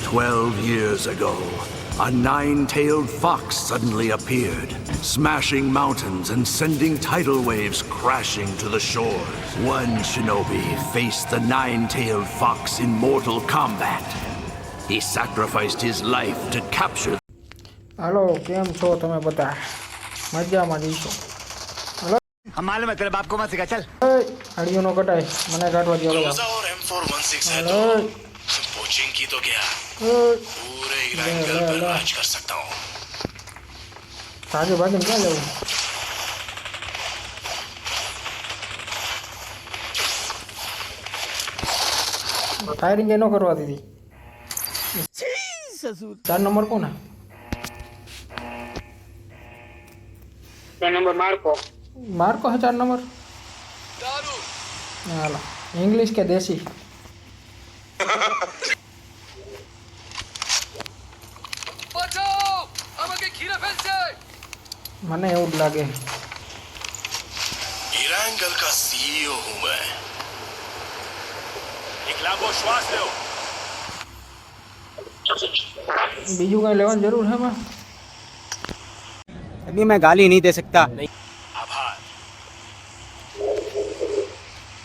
12 years ago, a nine-tailed fox suddenly appeared, smashing mountains and sending tidal waves crashing to the shores. One shinobi faced the nine-tailed fox in mortal combat. He sacrificed his life to capture. Hello केम छो તમે બધા મજામાં જઈશો हम मालूम है तेरे बाप को मत सिखा चल હડિયો નો કટાય મને કાઢવા દો रोजा और M416 है तो कोचिंग की तो क्या पूरे इरांगल पर राज कर सकता हूँ ભાગે ભાગે ક્યાં જવું ફાયરિંગ એ નો કરવા દીધી 4 નંબર કોના नंबर मार्को मार्को है 4 नंबर हालो इंग्लिश के देसी મને એવું જ લાગે इरांगल का सीईओ हूँ मैं एक लांबो श्वास लो બીજું કઈ લેવાની જરૂર છે માં अभी मैं गाली नहीं दे सकता आभार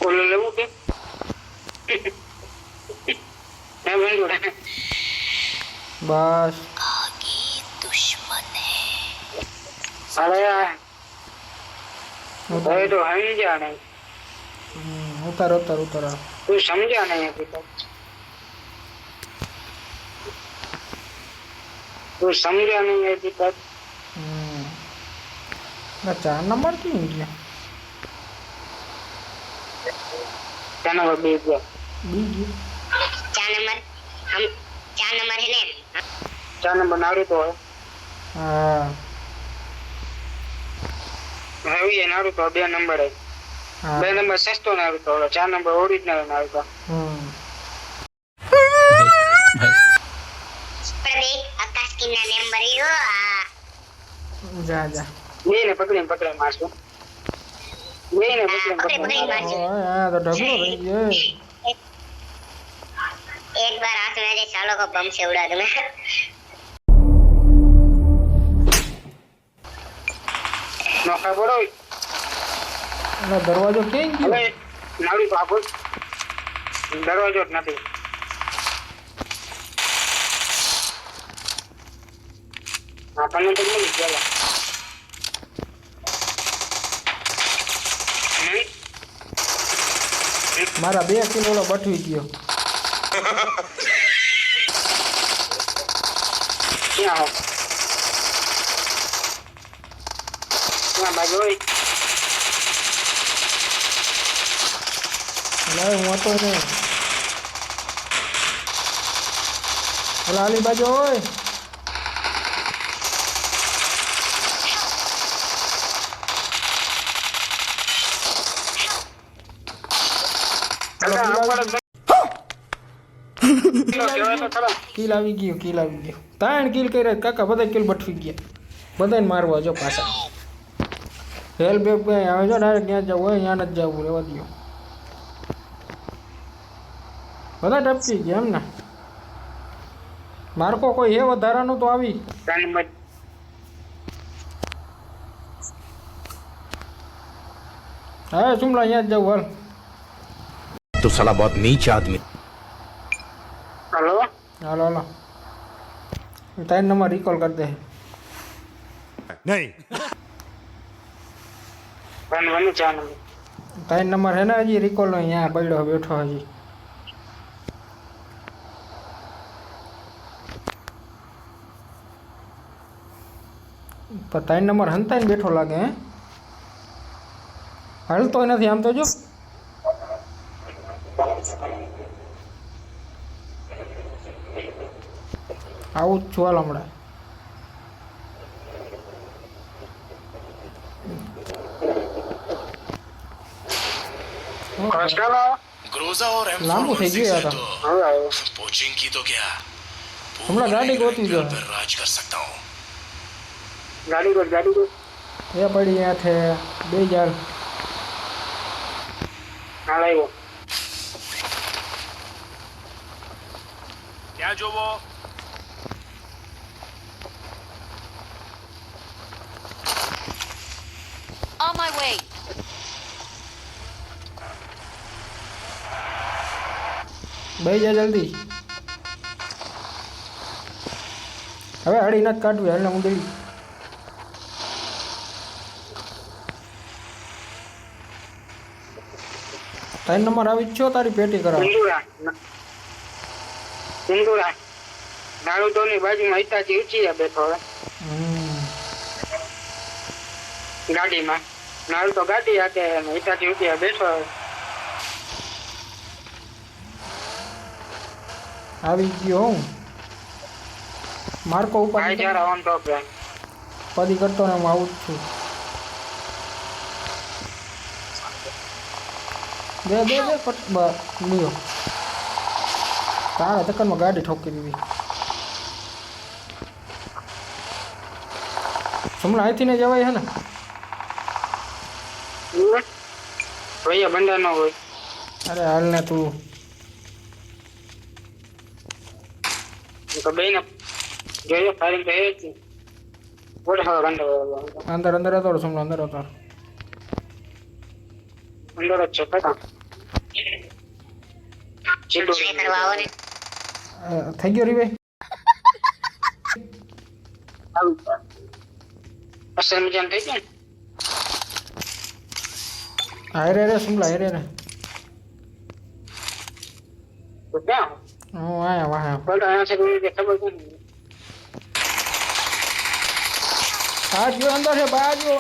बोलो ले वो के मैं बोल रहा बस अरे यार वो तो हम जाने उतर उतर उतर तू समझा नहीं अभी तक तू समझा नहीं अभी तक ना 4 नंबर क्यों गया क्या नंबर बीस गया बी गया 4 नंबर हम 4 नंबर है ने 4 नंबर नारुतो है हाँ रवि है नारुतो 2 नंबर है हाँ 2 नंबर सस्तो Naruto 4 number original Naruto Pradeep Akash की ना नंबर ही हो जा जा ये ने पकड़े मारसो ये ने पकड़े मारसो हाँ तो ढगलो रही है एक बार हाथ मेरे सालों को बम से उड़ा दूंगा नौका बड़ो ना दरवाજો કેમ ગયો હવે નારું બાબુ દરવાજો જ નથી આપણને તો મળી ગયા મારા 2 કિલો બઠવી ગયો ક્યાં હો ક્યાં બાજુ હોય લાય હું હતો ને લાલી બાજુ હોય કિલ આવી ગયો 3 કિલ કર્યા કાકા બધા કિલ બઠવી ગયા બધાને મારવા જો પાછા હેલ બેક બે આવે જો ડાયરેક્ટ ત્યાં જવું હોય ત્યાં જ જવું રહેવા દો બધા ટપકી ગયા એમ ને માર્કો કોઈ હે વધારાનું તો આવી હા સુમલા અહીંયા જ જવું હાલ तो साला बहुत नीच आदमी हेलो હાલો હાલો 3 नंबर रिकॉल कर दे नहीं वन 4 नंबर 3 नंबर है ना हजी रिकॉल यहाँ પડ્યો બેઠો હજી पर 3 नंबर હંતાઈને બેઠો લાગે હે હાલતો નથી આમ તો જો આવું જ છું હાલ હમણાં ग्रोजा और લાંબુ થઈ ગયું યાર कोचिंग की तो क्या હમણાં ગાડી ગોતી જો पर राज कर सकता हूँ गाड़ी को એ પડી અહીંયા છે 2000 हाँ लाइव ત્યાં જોવો. On my way. ભાઈ જા જલ્દી. હવે હળી નથી કાઢવી, હાલને ઊંધળી. ત્રણ નંબર આવી જ છો, તારી પેટી કરાવ. સિંદુરા નાળુતોની બાજુમાં હિતાચી ઊંચી બેઠો હવે ગાડીમાં. નાળુ તો ગાડી હાથે હિતાચી ઊંચી બેઠો હવે. આવી ગયો હું. માર્કો ઉપર ભાઈ જરા ઓન ટોપ રહે. પદી કરતો ને હું આવું જ છું. બે બે બે પટ લ્યો. તારા ચક્કરમાં ગાડી ઠોકી દીધી. હમણાં અહીંથી ને જવાય હે ને? ભાઈ બંધા ન હોય. અરે હાલ ને તું. તો બેને જોયો ફાયરિંગ તો એ જ બોલે હવે બંધ અંદર અંદર હતો સમજો, અંદર હતો. અંદર જ છે પતા ચીડો ટ્રાય કરવા આવો ને. થઈ ગયો રીવે. અસર મજાન થઈ ગયું. હારે રે સુમલા હારે રે. તો ક્યાં હું આયા વાહ. બોલો આયા છે કોઈ ખબર નથી. આ ગયો અંદર છે, બાજુ.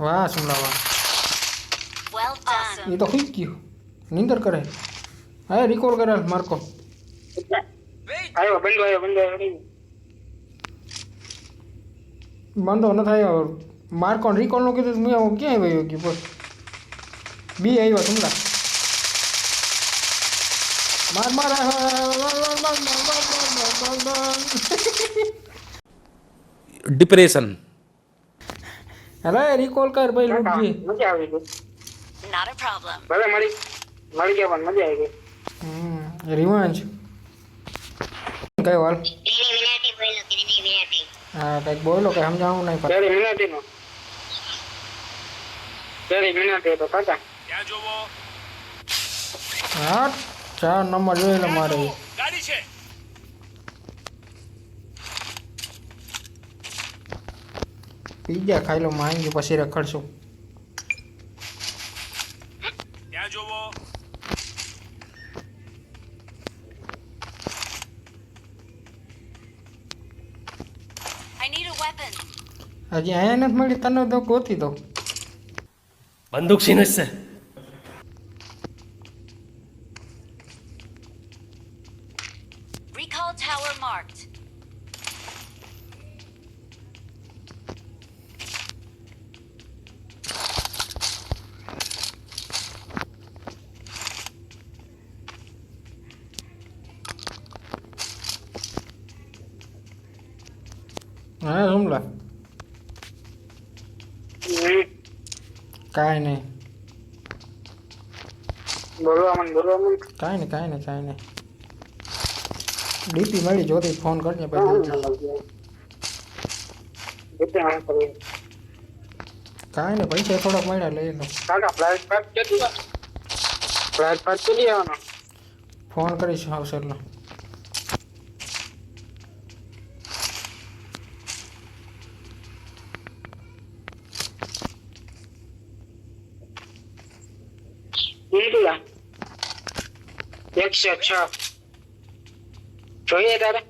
વાહ સુમલા વાહ. Well done. એ તો ખુશ ગયો, નીંદર કરે. હા રિકોલ કરે માર્કો. આવ્યો બંધો આવ્યો બંધો ન થાય. માર્કો રિકોલ નું કીધું મેં હું ક્યાંય વયો ગયો બોલ. બી આવ્યો સુમલા. માર માર डिप्रेशन. અરે રિકોલ કર ભાઈ લૂટજી. મજા આવી ગઈ. Not a problem. ભલે મળી ગયા પણ મજા આવી ગઈ. રિવાન્જ કઈ વાલ. ક્લીની વિનાટી બોલો, ક્લીની વિનાટી. હા કંઈક બોલો કે સમજાવું નહીં પણ. ત્યારે મિનાટી તો કાકા ત્યાં જોવો. હા 4 નંબર જોઈ લે મારે. ગાડી છે. પીઝા ખાઈ લો માંગી પછી રખડશું. ત્યાં જોવો. I need a weapon. હજી અહીંયા નથી મળી, તને તો ગોતી દો. बंदूक सीने से. Recall tower marked. હા સુમલા કાંઈ નહીં. બોલવા મન કાંઈ નહીં. ડીપી મળી જોતી ફોન કરજે પછી. કાંઈ નહીં પૈસા થોડાક મળ્યા લઈ લો. કાકા ફ્લાઇટ પાસ કરી આવવાનો. ફોન કરીશ આવશે એટલે. કેટલા 106 જોઈએ તારે.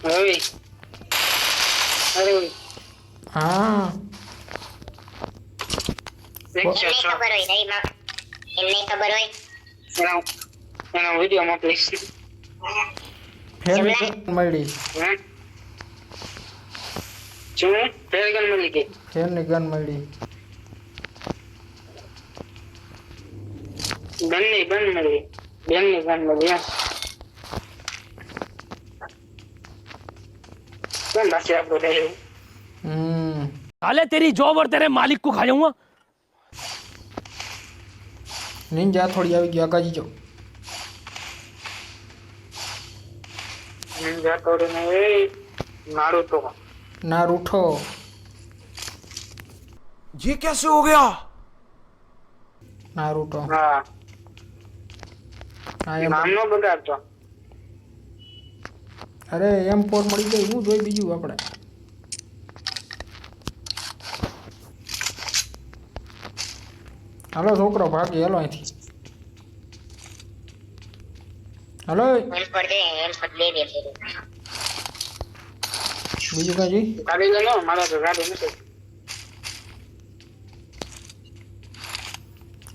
હવે અરે હા 106 ખબર હોય નહીં એમને ખબર હોય. એનો વિડીયો મોકલીશ. ફેર મળી. શું ફેરગન મળી ગઈ. ફેરની ગન મળી. બેનની ગન મળી. કેમ બાકી આપણું રહ્યું. साले तेरी जॉब और तेरे मालिक को खा जाऊंगा. નિંજા થોડી આવી ગઈ આગાજી જો નિંજા તોડીને એ નારુતો નારુઠો ये कैसे हो गया? નારુટો હા આ એમ નામનો બગાડતો અરે M4 મળી ગઈ હું જોઈ બીજું આપણે હાલો છોકરો ભાગી હાલો અહીંથી હાલો એમ પર દે બીજું કઈ જોઈ ગાડી લઈ લો મારા તો ગાડી નથી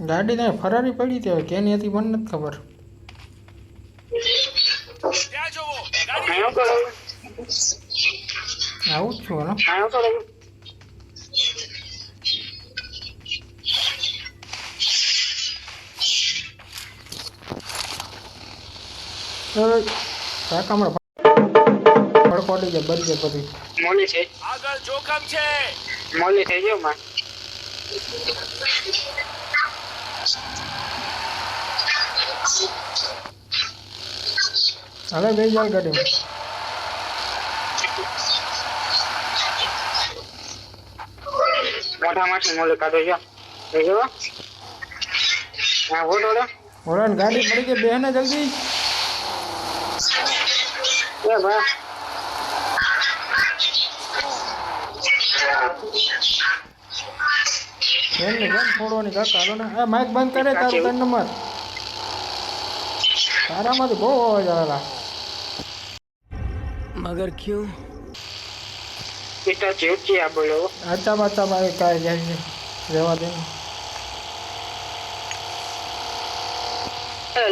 ગાડી ને ફરારી પડી તે કેની હતી મને નથી ખબર આયો કરો આવું જ છું હાલો આયો કરો કાકા હમણાં પડી જાય બરી જાય પછી મોલી છે આગળ જોખમ છે. મોલી થઈ ગયો માં હાલે બે જાય ગાડીમાં મોઢામાંથી મોલી કાઢો જો થઈ ગયો હા ઓડોડો ઓલા ગાડી મળી ગઈ બેહને જલ્દી એ બા બેનને કેમ છોડવાની કાકા હાલો ને એ માઇક બંધ કરે તારું 3 નંબર તારામાંથી બહુ અવાજ આવેલા मगर क्यों? પિતા જીવતી આ બોલો આચા બાચા ભાઈ કાંઈ જાય છે રહેવા દે ને.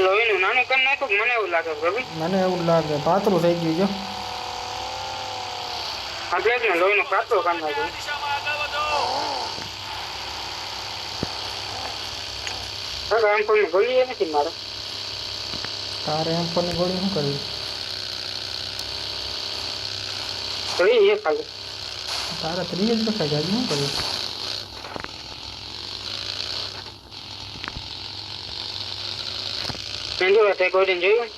લોહીનું નાનું કરી નાખ્યું મને એવું લાગે પ્રભુ મને એવું લાગે પાતળું થઈ ગયું જો એટલે જ ને લોહીનું પાતળું કરી નાખ્યું દિશામાં આગળ વધો. આમ કોઈ ગોળી નથી મારે તારે એમ પણ ગોળી શું કરવી ગોળી એ ખાલી તારે 30 જ દેખાય જાય શું કરવી મેંદુ તે ગોળીને જોયું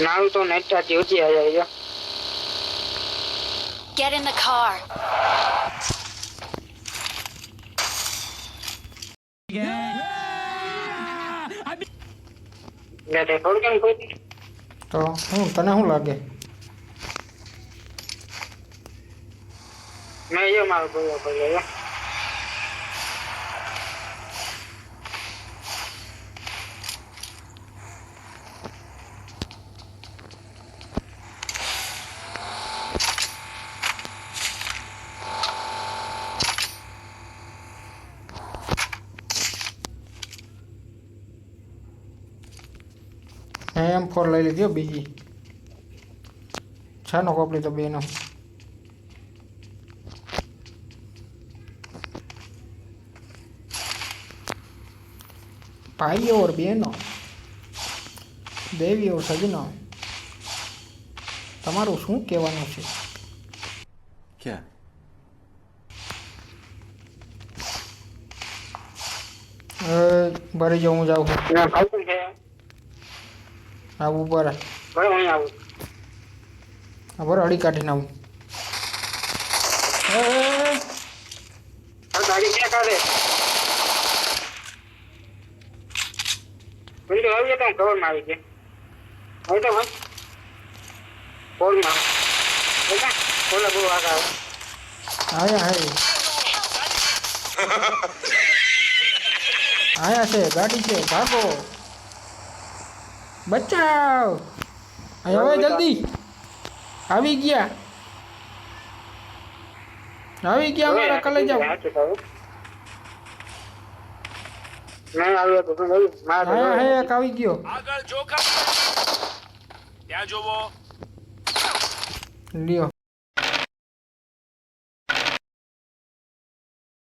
નાનું તો નેટા જીવતી આવી જાય Get in the car. તે થોડું કેમ કોઈ તો હું તને શું લાગે મેં જો મારો બોલ્યો બોલ્યો M4 લઈ લીધી હો બીજી છાનો કોપડી તો બેનો ભાઈ ઓર બેનો દેવી ઓર સજનો તમારું શું કહેવાનું છે क्या? ભરી જાઉં હું જાઉં ના ખાતું છે આવું બરાબર ભાઈ હું આવું બરાબર અડી કાઢીને આવું આ ગાડી ક્યાં કાઢે વિન્ડો આવી તો કવર માં આવી ગયા હવે તો ભાઈ કોલ માં કોલા બહુ આગળ આયા હે આયા છે ગાડી છે ભાગો બચાવ અહીંયા હવે જલ્દી આવી ગયા અમારા કલેજા નહીં આવ્યો તો ભાઈ આયા હે એક આવી ગયો આગળ જોખમ છે. ત્યાં જોવો. લ્યો